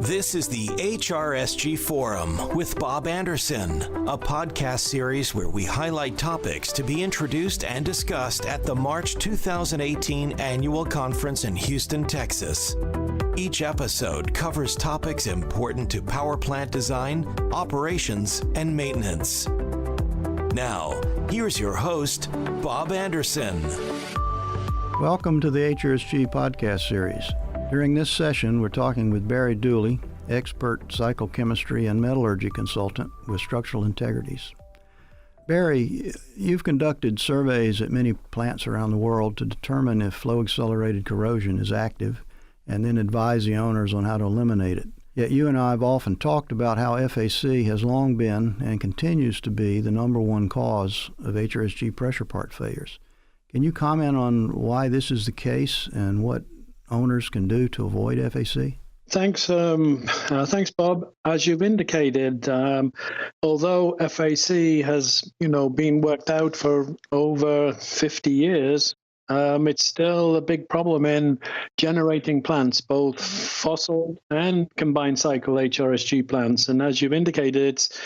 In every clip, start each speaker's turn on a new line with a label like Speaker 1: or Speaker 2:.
Speaker 1: This is the HRSG Forum with Bob Anderson, a podcast series where we highlight topics to be introduced and discussed at the March 2018 annual conference in Houston, Texas. Each episode covers topics important to power plant design, operations, and maintenance. Now, here's your host, Bob Anderson.
Speaker 2: Welcome to the HRSG podcast series. During this session, we're talking with Barry Dooley, expert cycle chemistry and metallurgy consultant with Structural Integrities. Barry, you've conducted surveys at many plants around the world to determine if flow-accelerated corrosion is active and then advise the owners on how to eliminate it. Yet you and I have often talked about how FAC has long been and continues to be the number one cause of HRSG pressure part failures. Can you comment on why this is the case and what owners can do to avoid FAC?
Speaker 3: Thanks, Bob. As you've indicated, although FAC has, been worked out for over 50 years, it's still a big problem in generating plants, both fossil and combined cycle HRSG plants. And as you've indicated, it's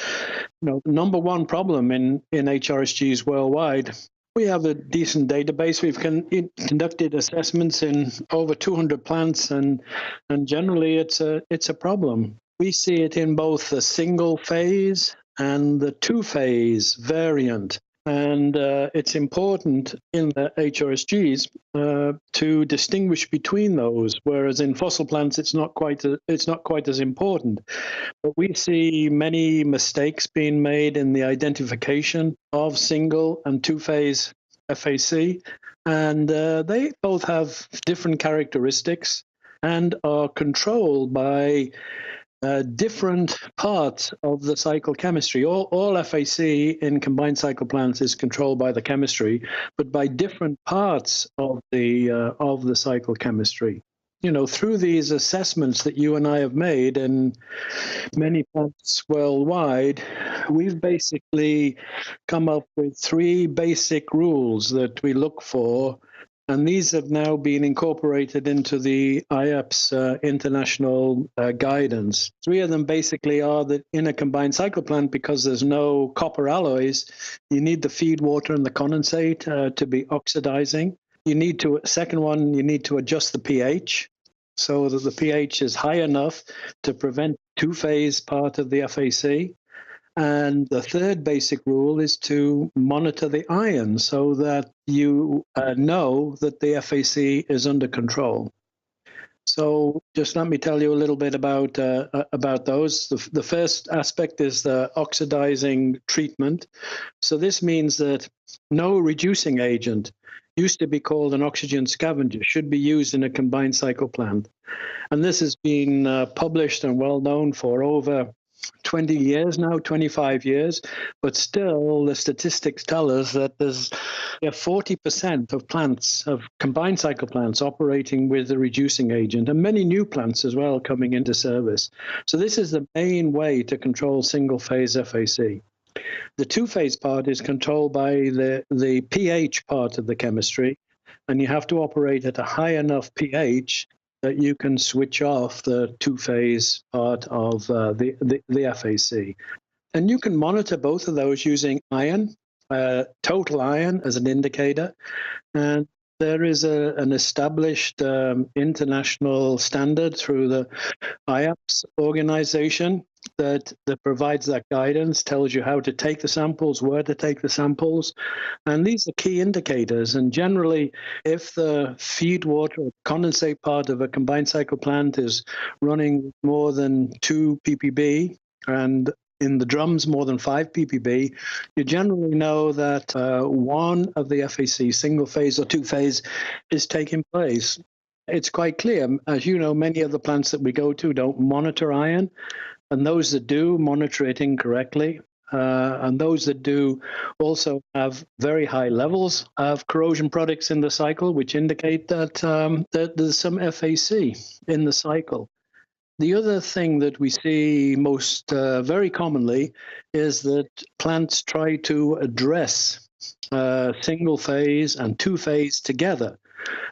Speaker 3: the number one problem in HRSGs worldwide. We have a decent database. We've conducted assessments in over 200 plants, and generally it's a problem. We see it in both the single phase and the two-phase variant. And it's important in the HRSGs to distinguish between those, whereas in fossil plants it's not quite as important. But we see many mistakes being made in the identification of single and two-phase FAC, and they both have different characteristics and are controlled by different parts of the cycle chemistry. All FAC in combined cycle plants is controlled by the chemistry, but by different parts of the cycle chemistry. Through these assessments that you and I have made in many plants worldwide, we've basically come up with three basic rules that we look for. And these have now been incorporated into the IAPS international guidance. Three of them basically are that in a combined cycle plant, because there's no copper alloys, you need the feed water and the condensate to be oxidizing. You need to adjust the pH so that the pH is high enough to prevent two-phase part of the FAC. And the third basic rule is to monitor the ion so that you know that the FAC is under control. So just let me tell you a little bit about those. The first aspect is the oxidizing treatment. So this means that no reducing agent, used to be called an oxygen scavenger, should be used in a combined cycle plant. And this has been published and well known for over 20 years now, 25 years, but still the statistics tell us that there's 40% of plants, of combined cycle plants, operating with a reducing agent, and many new plants as well coming into service. So this is the main way to control single-phase FAC. The two-phase part is controlled by the pH part of the chemistry, and you have to operate at a high enough pH that you can switch off the two-phase part of the FAC. And you can monitor both of those using ion, total ion as an indicator. And there is an established international standard through the IAPS organization that provides that guidance, tells you how to take the samples, where to take the samples. And these are key indicators. And generally, if the feed water or condensate part of a combined cycle plant is running more than 2 ppb, and in the drums more than 5 ppb, you generally know that one of the FAC, single phase or two phase, is taking place. It's quite clear. As you know, many of the plants that we go to don't monitor ion, and those that do monitor it incorrectly. And those that do also have very high levels of corrosion products in the cycle, which indicate that there's some FAC in the cycle. The other thing that we see most very commonly is that plants try to address single phase and two phase together.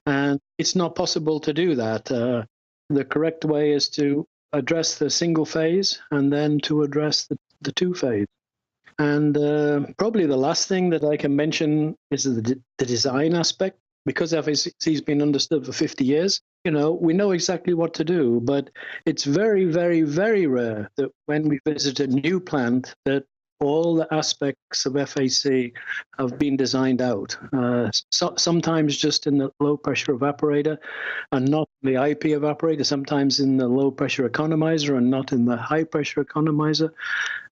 Speaker 3: And it's not possible to do that. The correct way is to address the single phase and then to address the two phase. And probably the last thing that I can mention is the design aspect. Because FAC has been understood for 50 years, we know exactly what to do, but it's very, very, very rare that when we visit a new plant that all the aspects of FAC have been designed out. Sometimes just in the low-pressure evaporator and not the IP evaporator, sometimes in the low-pressure economizer and not in the high-pressure economizer,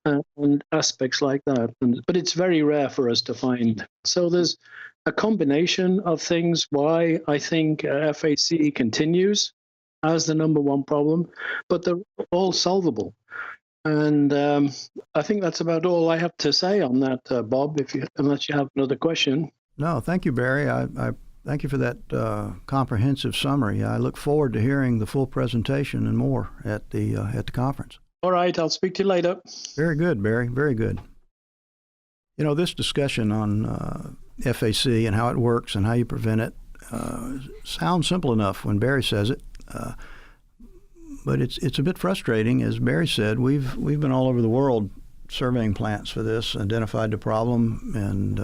Speaker 3: and aspects like that. But it's very rare for us to find. So there's a combination of things why I think FAC continues as the number one problem, but they're all solvable. And I think that's about all I have to say on that, Bob, unless you have another question.
Speaker 2: No, thank you, Barry. I thank you for that comprehensive summary. I look forward to hearing the full presentation and more at the conference.
Speaker 3: All right, I'll speak to you later.
Speaker 2: Very good, Barry. Very good. This discussion on FAC and how it works and how you prevent it sounds simple enough when Barry says it. But it's a bit frustrating, as Barry said. We've been all over the world surveying plants for this, identified the problem, and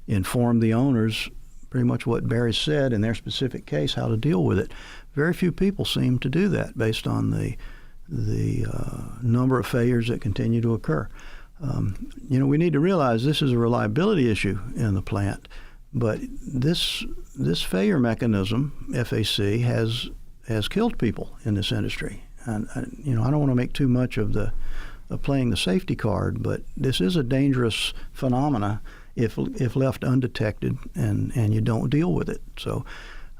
Speaker 2: informed the owners pretty much what Barry said in their specific case, how to deal with it. Very few people seem to do that based on the number of failures that continue to occur. We need to realize this is a reliability issue in the plant, but this failure mechanism, FAC, has killed people in this industry. And I don't want to make too much of playing the safety card, but this is a dangerous phenomena if left undetected and you don't deal with it. So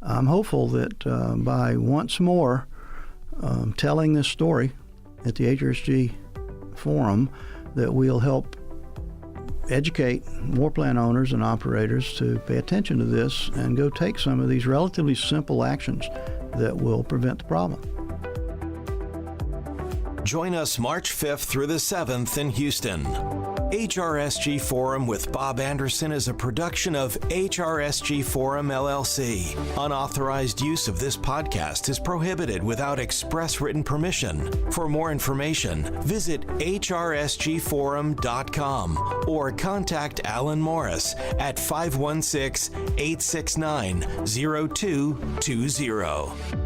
Speaker 2: I'm hopeful that by once more telling this story at the HRSG Forum, that we'll help educate more plant owners and operators to pay attention to this and go take some of these relatively simple actions that will prevent the problem.
Speaker 1: Join us March 5th through the 7th in Houston. HRSG Forum with Bob Anderson is a production of HRSG Forum, LLC. Unauthorized use of this podcast is prohibited without express written permission. For more information, visit hrsgforum.com or contact Alan Morris at 516-869-0220.